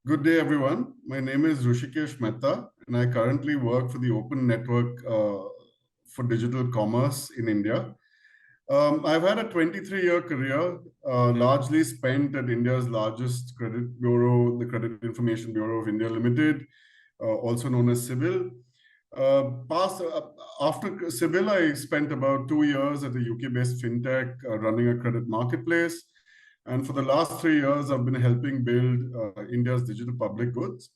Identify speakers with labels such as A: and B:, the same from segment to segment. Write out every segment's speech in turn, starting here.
A: Good day, everyone. My name is Rushikesh Mehta, and I currently work for the Open Network for Digital Commerce in India. I've had a 23-year career, largely spent at India's largest credit bureau, the Credit Information Bureau of India Limited, also known as CIBIL. After CIBIL, I spent about 2 years at a UK-based fintech running a credit marketplace. And for the last 3 years, I've been helping build India's digital public goods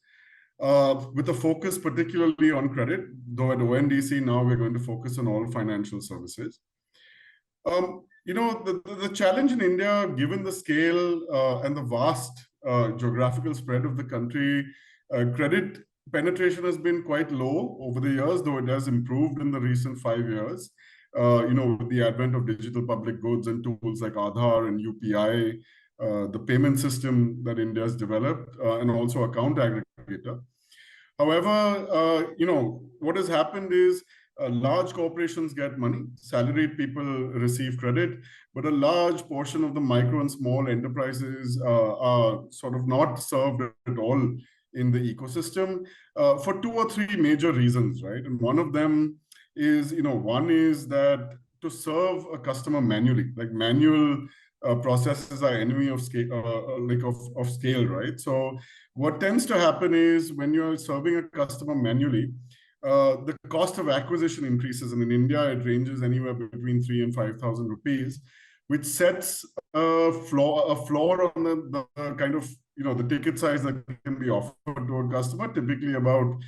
A: with a focus particularly on credit, though at ONDC now we're going to focus on all financial services. The challenge in India, given the scale and the vast geographical spread of the country, credit penetration has been quite low over the years, though it has improved in the recent 5 years. With the advent of digital public goods and tools like Aadhaar and UPI, the payment system that India has developed, and also account aggregator. However, what has happened is large corporations get money, salaried people receive credit, but a large portion of the micro and small enterprises are sort of not served at all in the ecosystem for two or three major reasons, right? And one of them is, one is that to serve a customer manually, like manual processes are enemy of scale, of scale, right? So what tends to happen is when you're serving a customer manually, the cost of acquisition increases, and in India it ranges anywhere between 3 and 5,000 rupees, which sets a floor on the kind of the ticket size that can be offered to a customer, typically about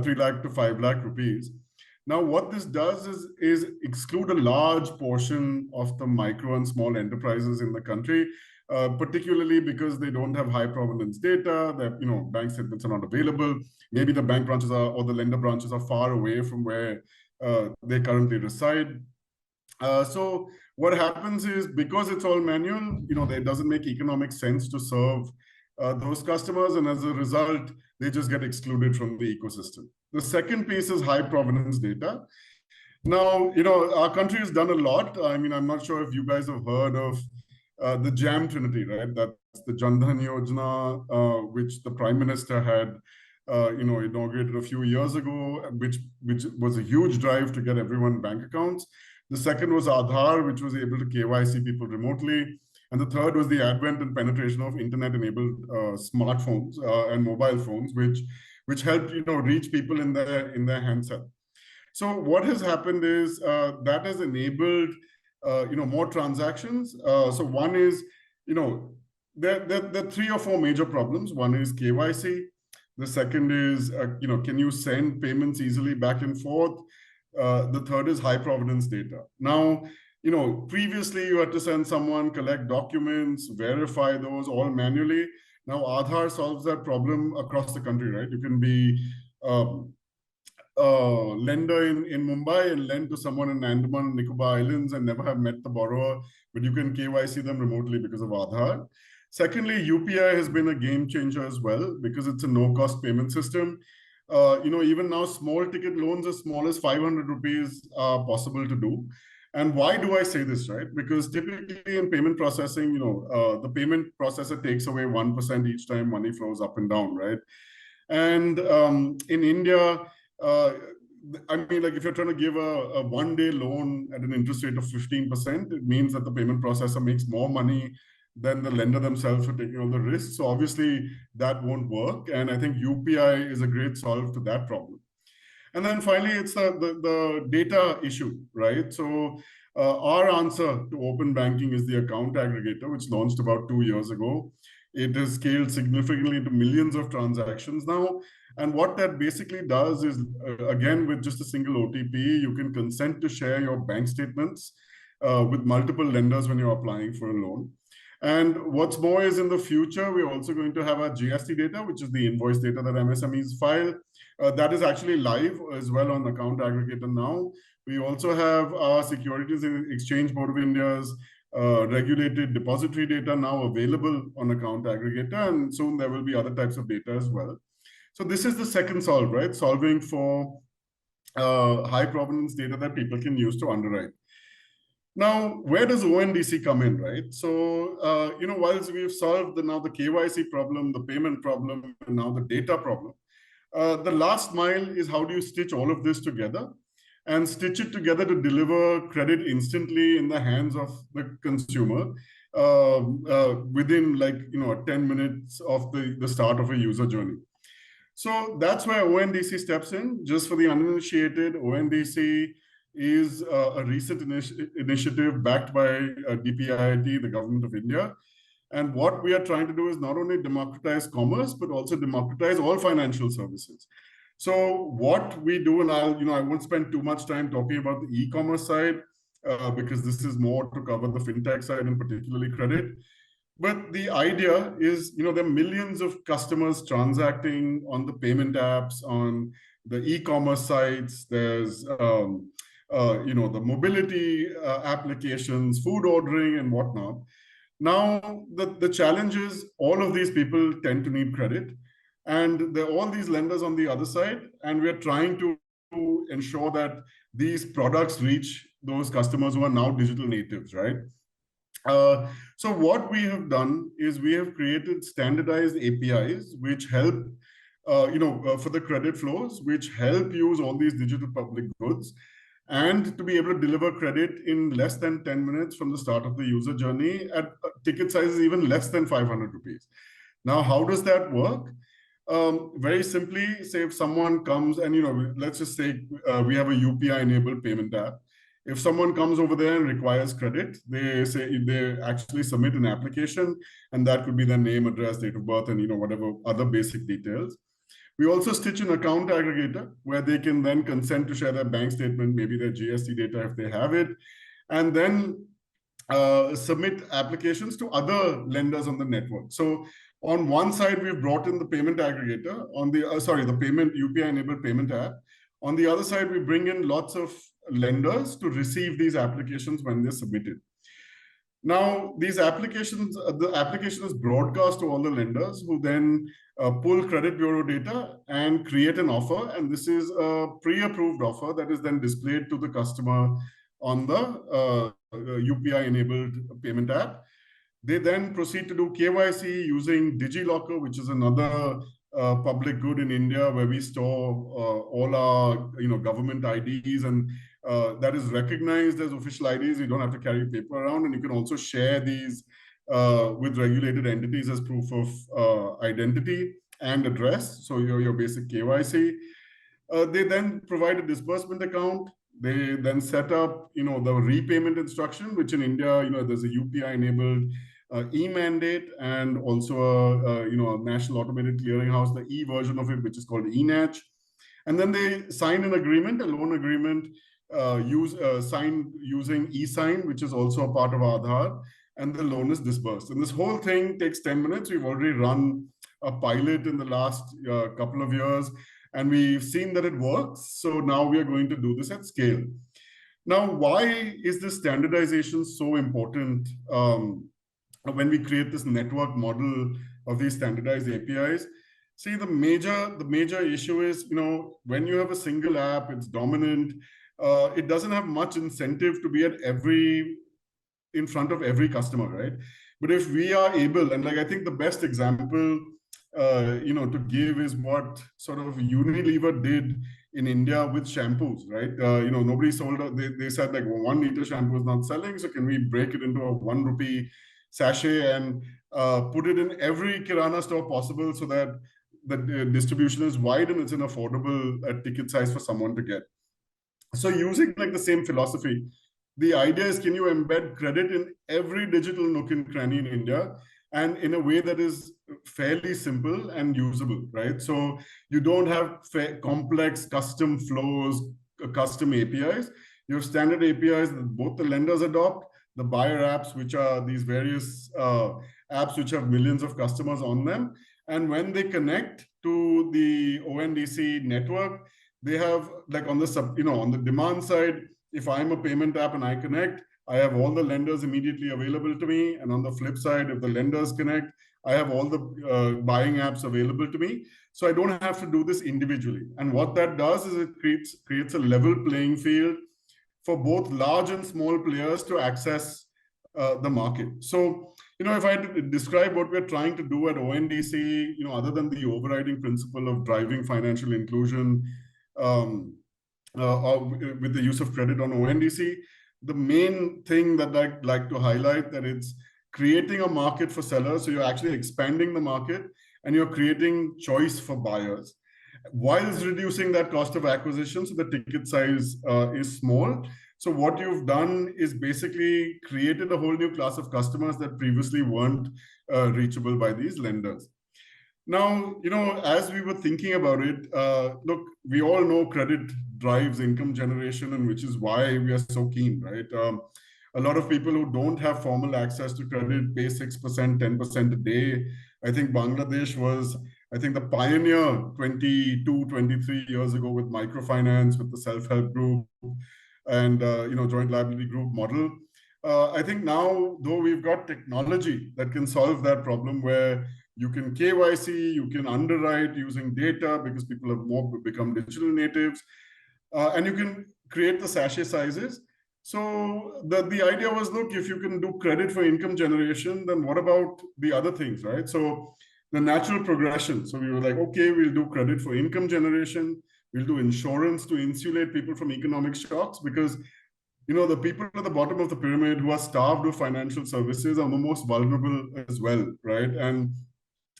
A: 3 lakh to 5 lakh rupees. Now, what this does is exclude a large portion of the micro and small enterprises in the country, particularly because they don't have high provenance data, that bank statements are not available. Maybe the bank branches or the lender branches are far away from where they currently reside. So what happens is, because it's all manual, it doesn't make economic sense to serve those customers, and as a result, they just get excluded from the ecosystem. The second piece is high provenance data. Now, our country has done a lot. I mean, I'm not sure if you guys have heard of the JAM Trinity, right? That's the Jan Dhan Yojana, which the Prime Minister had, inaugurated a few years ago, which was a huge drive to get everyone bank accounts. The second was Aadhaar, which was able to KYC people remotely. And the third was the advent and penetration of internet-enabled smartphones and mobile phones, which helped reach people in their handset. So what has happened is that has enabled more transactions. So one is there are 3 or 4 major problems. One is KYC. The second is can you send payments easily back and forth? The third is high provenance data. Now, previously you had to send someone, collect documents, verify those all manually. Now Aadhaar solves that problem across the country, right? You can be a lender in Mumbai and lend to someone in Andaman and Nicobar Islands and never have met the borrower, but you can KYC them remotely because of Aadhaar. Secondly, UPI has been a game changer as well because it's a no-cost payment system. Even now, small ticket loans as small as 500 rupees are possible to do. And why do I say this, right? Because typically in payment processing, the payment processor takes away 1% each time money flows up and down, right? And in India, I mean, like if you're trying to give a one-day loan at an interest rate of 15%, it means that the payment processor makes more money than the lender themselves for taking all the risks. So obviously that won't work. And I think UPI is a great solve to that problem. And then finally, it's the data issue, right? So our answer to open banking is the account aggregator, which launched about 2 years ago. It has scaled significantly to millions of transactions now. And what that basically does is, again, with just a single OTP, you can consent to share your bank statements with multiple lenders when you're applying for a loan. And what's more is, in the future, we're also going to have our GST data, which is the invoice data that MSMEs file. That is actually live as well on Account Aggregator now. We also have our Securities and Exchange Board of India's regulated depository data now available on Account Aggregator, and soon there will be other types of data as well. So this is the second solve, right? Solving for high provenance data that people can use to underwrite. Now, where does ONDC come in, right? So, whilst we've solved now the KYC problem, the payment problem, and now the data problem, the last mile is how do you stitch all of this together and stitch it together to deliver credit instantly in the hands of the consumer within 10 minutes of the start of a user journey. So that's where ONDC steps in. Just for the uninitiated, ONDC is a recent initiative backed by DPIIT, the government of India. And what we are trying to do is not only democratize commerce, but also democratize all financial services. So what we do, and I won't spend too much time talking about the e-commerce side because this is more to cover the fintech side and particularly credit. But the idea is, there are millions of customers transacting on the payment apps, on the e-commerce sites. There's, the mobility applications, food ordering and whatnot. Now, the challenge is all of these people tend to need credit. And there are all these lenders on the other side. And we're trying to ensure that these products reach those customers who are now digital natives, right? So what we have done is we have created standardized APIs which help, for the credit flows, which help use all these digital public goods and to be able to deliver credit in less than 10 minutes from the start of the user journey at ticket sizes even less than 500 rupees. Now, how does that work? Very simply, say if someone comes and, let's just say we have a UPI-enabled payment app. If someone comes over there and requires credit, they actually submit an application, and that could be their name, address, date of birth, and whatever other basic details. We also stitch an account aggregator where they can then consent to share their bank statement, maybe their GST data if they have it, and then submit applications to other lenders on the network. So on one side, we've brought in the payment aggregator, on the the payment UPI-enabled payment app. On the other side, we bring in lots of lenders to receive these applications when they're submitted. Now, these applications, the application is broadcast to all the lenders who then pull credit bureau data and create an offer. And this is a pre-approved offer that is then displayed to the customer on the UPI-enabled payment app. They then proceed to do KYC using DigiLocker, which is another public good in India where we store all our government IDs, and that is recognized as official IDs. You don't have to carry paper around, and you can also share these with regulated entities as proof of identity and address. So your basic KYC. They then provide a disbursement account. They then set up the repayment instruction, which in India there's a UPI-enabled e-mandate and also a national automated clearinghouse, the e version of it, which is called eNACH. And then they sign an agreement, a loan agreement, signed using eSign, which is also a part of Aadhaar, and the loan is disbursed. And this whole thing takes 10 minutes. We've already run a pilot in the last couple of years, and we've seen that it works. So now we are going to do this at scale. Now, why is this standardization so important when we create this network model of these standardized APIs? See, the major issue is, when you have a single app, it's dominant. It doesn't have much incentive to be in front of every customer, right? But if we are able, and I think the best example, to give is what sort of Unilever did in India with shampoos, right? Nobody sold. They said 1 liter shampoo is not selling, so can we break it into a 1 rupee sachet and put it in every kirana store possible so that the distribution is wide and it's an affordable ticket size for someone to get. So using the same philosophy, the idea is, can you embed credit in every digital nook and cranny in India, and in a way that is fairly simple and usable, right? So you don't have complex custom flows, custom APIs. You have standard APIs that both the lenders adopt, the buyer apps, which are these various apps which have millions of customers on them. And when they connect to the ONDC network, they have on the demand side, if I'm a payment app and I connect, I have all the lenders immediately available to me. And on the flip side, if the lenders connect, I have all the buying apps available to me. So I don't have to do this individually. And what that does is it creates a level playing field for both large and small players to access the market. So, if I had to describe what we're trying to do at ONDC, other than the overriding principle of driving financial inclusion with the use of credit on ONDC, the main thing that I'd like to highlight that it's creating a market for sellers. So you're actually expanding the market and you're creating choice for buyers, whilst reducing that cost of acquisition. So the ticket size is small. So what you've done is basically created a whole new class of customers that previously weren't reachable by these lenders. Now, as we were thinking about it, look, we all know credit drives income generation, and which is why we are so keen, right? A lot of people who don't have formal access to credit pay 6%, 10% a day. I think Bangladesh was, the pioneer 22, 23 years ago with microfinance, with the self-help group and, joint liability group model. I think now, though, we've got technology that can solve that problem where you can KYC, you can underwrite using data because people have more become digital natives, and you can create the sachet sizes. So the idea was, look, if you can do credit for income generation, then what about the other things, right? So the natural progression. So we were like, okay, we'll do credit for income generation. We'll do insurance to insulate people from economic shocks, because the people at the bottom of the pyramid who are starved of financial services are the most vulnerable as well, right? And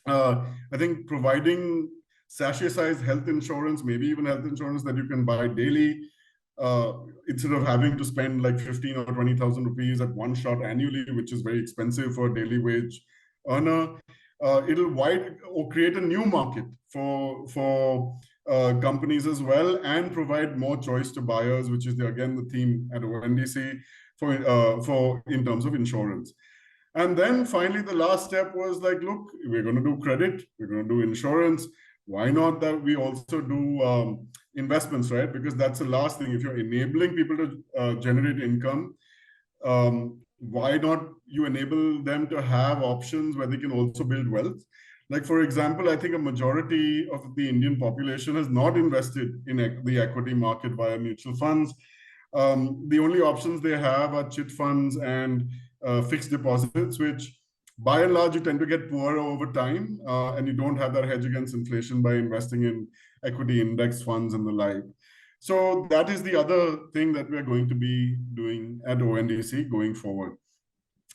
A: I think providing sachet-sized health insurance, maybe even health insurance that you can buy daily, instead of having to spend like 15 or 20,000 rupees at one shot annually, which is very expensive for a daily wage earner, it'll create a new market for companies as well, and provide more choice to buyers, which is again the theme at ONDC for in terms of insurance. And then finally, the last step was like, look, we're going to do credit, we're going to do insurance. Why not that we also do investments, right? Because that's the last thing. If you're enabling people to generate income, why not you enable them to have options where they can also build wealth? Like, for example, I think a majority of the Indian population has not invested in the equity market via mutual funds. The only options they have are chit funds and fixed deposits, which by and large you tend to get poorer over time, and you don't have that hedge against inflation by investing in equity index funds and the like. So that is the other thing that we are going to be doing at ONDC going forward.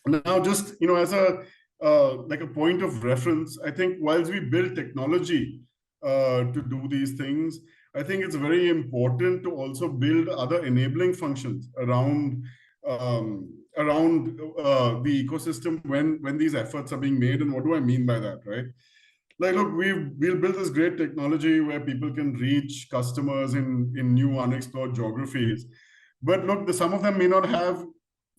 A: Now, just as a like a point of reference, I think whilst we build technology to do these things, I think it's very important to also build other enabling functions around the ecosystem when these efforts are being made. And what do I mean by that, right? Like, look, we'll build this great technology where people can reach customers in new unexplored geographies. But look, some of them may not have,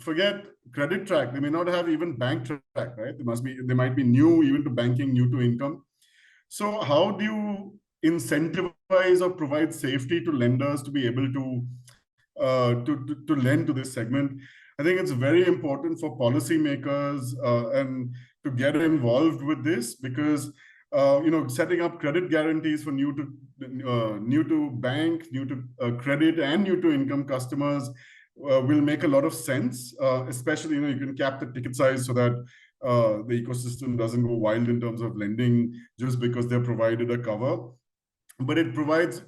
A: forget credit track, they may not have even bank track, right? They might be new even to banking, new to income. So how do you incentivize or provide safety to lenders to be able to lend to this segment? I think it's very important for policymakers and to get involved with this, because setting up credit guarantees for new to bank, new to credit, and new to income customers will make a lot of sense. Especially, you can cap the ticket size so that the ecosystem doesn't go wild in terms of lending just because they're provided a cover. But it provides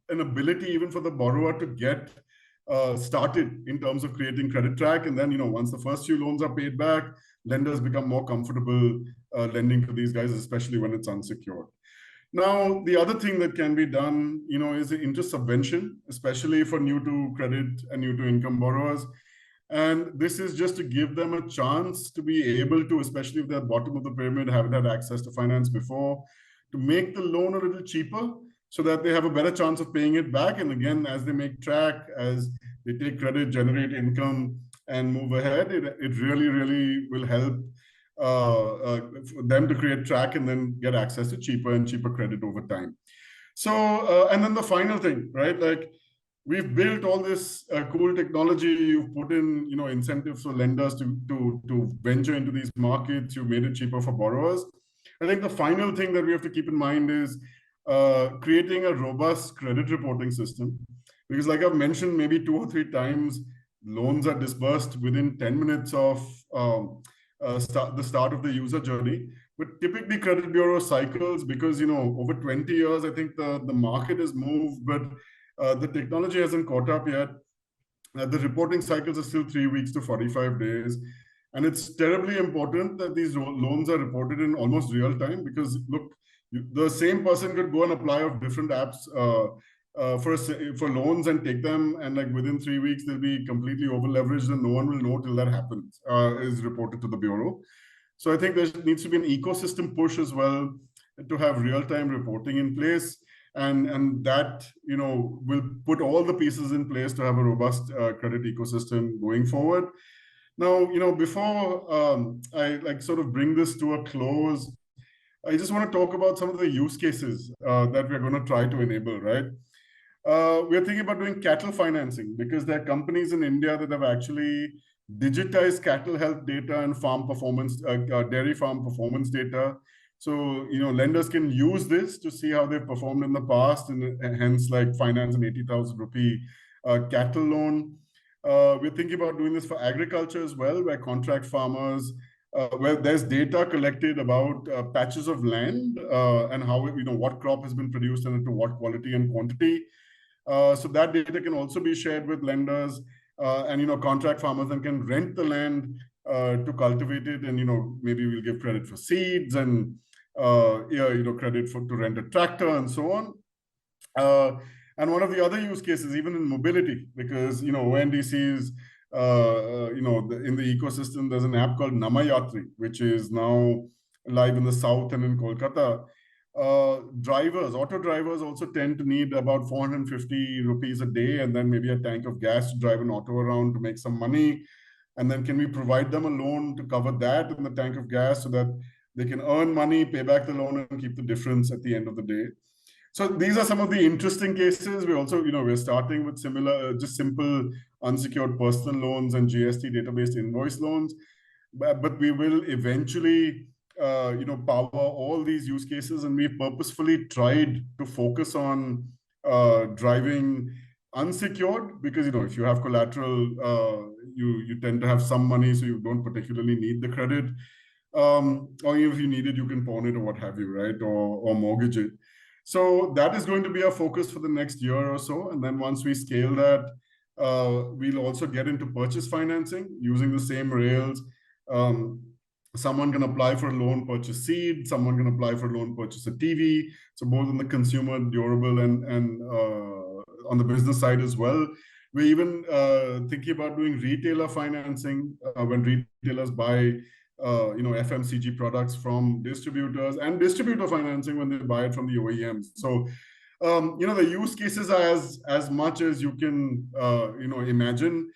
A: an ability even for the borrower to get started in terms of creating credit track. And then, once the first few loans are paid back, lenders become more comfortable lending to these guys, especially when it's unsecured. Now, the other thing that can be done, is interest subvention, especially for new to credit and new to income borrowers. And this is just to give them a chance to be able to, especially if they're at the bottom of the pyramid, haven't had access to finance before, to make the loan a little cheaper so that they have a better chance of paying it back. And again, as they make track, as they take credit, generate income, and move ahead, it really, really will help them to create track and then get access to cheaper and cheaper credit over time. So, and then the final thing, right? Like, we've built all this cool technology. You've put in, incentives for lenders to venture into these markets. You've made it cheaper for borrowers. I think the final thing that we have to keep in mind is creating a robust credit reporting system, Because like I've mentioned maybe 2 or 3 times, loans are disbursed within 10 minutes of the start of the user journey. But typically credit bureau cycles, because, over 20 years, I think the market has moved, but the technology hasn't caught up yet. The reporting cycles are still 3 weeks to 45 days. And it's terribly important that these loans are reported in almost real time, because look, the same person could go and apply of different apps for loans and take them, and like within 3 weeks they'll be completely over leveraged and no one will know till that happens, is reported to the bureau. So I think there needs to be an ecosystem push as well to have real-time reporting in place, and that will put all the pieces in place to have a robust credit ecosystem going forward. Now, before I sort of bring this to a close, I just want to talk about some of the use cases that we're going to try to enable, right? We're thinking about doing cattle financing, because there are companies in India that have actually digitized cattle health data and farm performance, dairy farm performance data. So, lenders can use this to see how they've performed in the past, and hence like finance an 80,000 rupee cattle loan. We're thinking about doing this for agriculture as well, where contract farmers, where there's data collected about patches of land and how, what crop has been produced and to what quality and quantity. So that data can also be shared with lenders, and contract farmers then can rent the land to cultivate it, and maybe we'll give credit for seeds and credit to rent a tractor and so on. And one of the other use cases, even in mobility, because ONDC's in the ecosystem, there's an app called Namayatri, which is now live in the south and in Kolkata. Auto drivers also tend to need about 450 rupees a day, and then maybe a tank of gas to drive an auto around to make some money. And then can we provide them a loan to cover that and the tank of gas, so that they can earn money, pay back the loan, and keep the difference at the end of the day? So these are some of the interesting cases. We also, we're starting with similar, just simple unsecured personal loans and GST database invoice loans, but we will eventually power all these use cases, and we purposefully tried to focus on driving unsecured, because if you have collateral, you tend to have some money, so you don't particularly need the credit, or if you need it, you can pawn it or what have you, right, or mortgage it. So that is going to be our focus for the next year or so, and then once we scale that, we'll also get into purchase financing using the same rails. Someone can apply for a loan, purchase seed. Someone can apply for a loan, purchase a TV. So both on the consumer durable and on the business side as well. We're even thinking about doing retailer financing when retailers buy FMCG products from distributors, and distributor financing when they buy it from the OEMs. So the use cases are as much as you can imagine.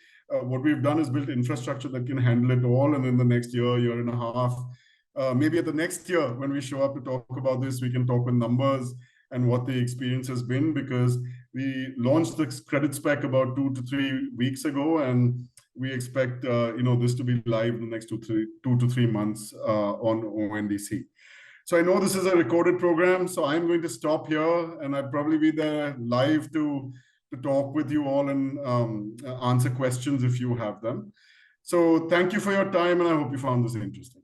A: What we've done is built infrastructure that can handle it all, and in the next year and a half, maybe at the next year when we show up to talk about this, we can talk with numbers and what the experience has been, because we launched the credit spec about 2 to 3 weeks ago, and we expect this to be live in the next 2 to 3 months on ONDC. So I know this is a recorded program, so I'm going to stop here, and I'll probably be there live to talk with you all and answer questions if you have them. So thank you for your time, and I hope you found this interesting.